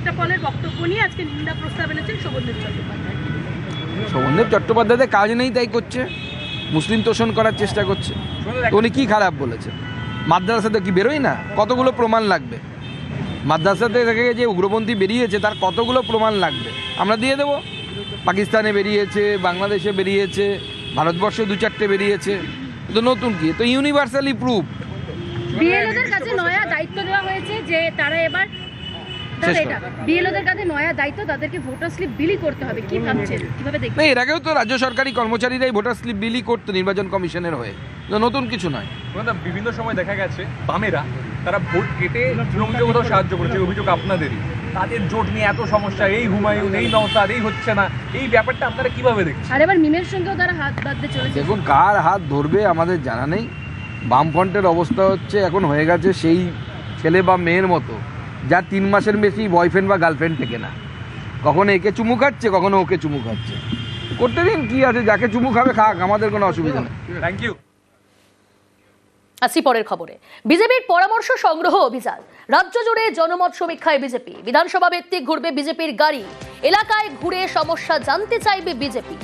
প্রত্যেকটা পলের বক্তব্য নিয়ে আজকে নিন্দা প্রস্তাব এনেছেন শোভনদেব চট্টোপাধ্যায়। শোভনদেব চট্টোপাধ্যায়ের কাজ নেই তাই করছে, মুসলিম তোষণ করার চেষ্টা করছে। তো উনি কী খারাপ বলেছেন? মাদ্রাসাতে কি বেরোয় না? কতগুলো প্রমাণ লাগবে? মাদ্রাসাতে থেকে যে উগ্রপন্থী বেরিয়েছে তার কতগুলো প্রমাণ লাগবে, আমরা দিয়ে দেবো। পাকিস্তানে বেরিয়েছে, বাংলাদেশে বেরিয়েছে, ভারতবর্ষে 2-4টে বেরিয়েছে। তো নতুন কি? তো ইউনিভার্সালি প্রুফ। বিএলওদের কাছে নয়া দায়িত্ব দেওয়া হয়েছে যে তারা এবার বিএলওদের কাছে নয়া দায়িত্ব, তাদেরকে ভোটার স্লিপ বিলি করতে হবে। কি ভাবছেন, কিভাবে দেখবেন? না, এর আগেও তো রাজ্য সরকারি কর্মচারীরাই ভোটার স্লিপ বিলি করতো নির্বাচন কমিশনের হয়ে, তো নতুন কিছু নয়। বিভিন্ন সময় দেখা গেছে বামেরা তারা ভোট কেটে তৃণমূলকে কোথাও সাহায্য করেছে, অভিযোগ আপনাদেরই। তাদের জোট নিয়ে এত সমস্যা, এই হুমায়ুন, এই নওশাদ, এই হচ্ছে না, এই ব্যাপারটা আপনারা কিভাবে দেখছেন? আর এবার মিমের সঙ্গেও তারা হাত বাঁধতে চলেছে। দেখুন, কার হাত ধরবে আমাদের জানা নেই। বামফ্রন্টের অবস্থা হচ্ছে এখন হয়ে গেছে সেই ছেলে বা মেয়ের মতো, যার 3 মাসের বেশি বয়ফ্রেন্ড বা গার্লফ্রেন্ড থেকে না। কখনো একে চুমু খাচ্ছে, কখনো ওকে চুমু খাচ্ছে। করতে দিন, কি আছে, যাকে চুমু খাবে খাক, আমাদের কোনো অসুবিধা নেই। Thank you. আসি পরের খবরে। বিজেপির পরামর্শ সংগ্রহ অভিযান, রাজ্য জুড়ে জনমত সমীক্ষায় বিজেপি। বিধানসভা ভিত্তিক ঘুরবে বিজেপির গাড়ি, এলাকায় ঘুরে সমস্যা জানতে চাইবে বিজেপি।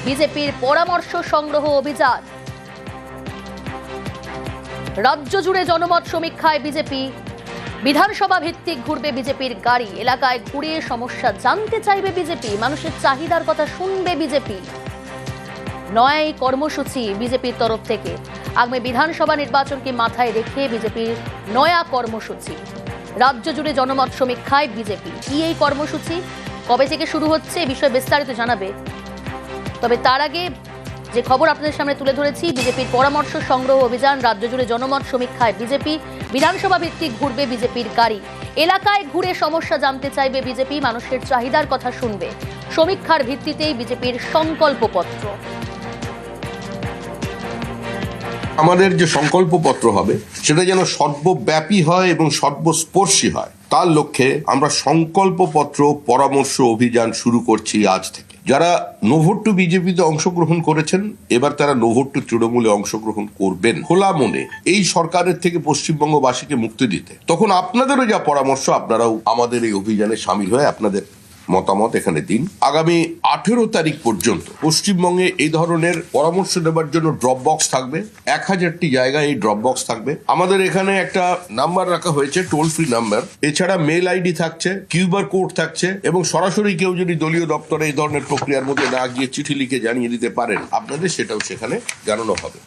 বিজেপির পরামর্শ সংগ্রহ অভিযান, রাজ্য জুড়ে জনমত সমীক্ষায় বিজেপি। বিধানসভা ভিত্তিক ঘুরবে বিজেপির গাড়ি, এলাকায় ঘুরে সমস্যা জানতে চাইবে বিজেপি। মানুষের চাহিদার কথা শুনবে বিজেপি। নয়া এই কর্মসূচি বিজেপির তরফ থেকে। আগামী বিধানসভা নির্বাচনকে মাথায় রেখে বিজেপির নয়া কর্মসূচি, রাজ্য জুড়ে জনমত সমীক্ষায় বিজেপি। কি এই কর্মসূচি, কবে থেকে শুরু হচ্ছে, এ বিষয়ে বিস্তারিত জানাবে। তবে তার আগে যে খবর আপনাদের সামনে তুলে ধরেছি, বিজেপির পরামর্শ সংগ্রহ অভিযান, রাজ্য জুড়ে জনমত সমীক্ষায় বিজেপি। বিধানসভা ভিত্তিক ঘুরবে বিজেপির গাড়ি, এলাকায় ঘুরে সমস্যা জানতে চাইবে বিজেপি। মানুষের চাহিদার কথা শুনবে। সমীক্ষার ভিত্তিতেই বিজেপির সংকল্পপত্র। আমাদের যে সংকল্পপত্র হবে সেটা যেন সর্বব্যাপী হয় এবং সর্বস্পর্শী হয়, তার লক্ষ্যে আমরা সংকল্পপত্র পরামর্শ অভিযান শুরু করছি আজ থেকে। যারা নো ভোট টু বিজেপিতে অংশগ্রহণ করেছেন, এবার তারা নো ভোট টু তৃণমূলে অংশগ্রহণ করবেন খোলা মনে, এই সরকারের থেকে পশ্চিমবঙ্গবাসীকে মুক্তি দিতে। তখন আপনাদেরও যা পরামর্শ, আপনারাও আমাদের এই অভিযানে সামিল হয়ে আপনাদের মতামত এখানে দিন। আগামী 18 তারিখ পর্যন্ত পশ্চিমবঙ্গে এই ধরনের পরামর্শ দেওয়ার জন্য ড্রপ বক্স থাকবে। 1000টি জায়গায় এই ড্রপ বক্স থাকবে। আমাদের এখানে একটা নাম্বার রাখা হয়েছে, টোল ফ্রি নাম্বার। এছাড়া মেল আইডি থাকছে, কিউআর কোড থাকছে, এবং সরাসরি কেউ যদি দলীয় দপ্তরে এই ধরনের প্রক্রিয়ার মধ্যে না গিয়ে চিঠি লিখে জানিয়ে দিতে পারেন আপনাদের, সেটাও সেখানে জানানো হবে।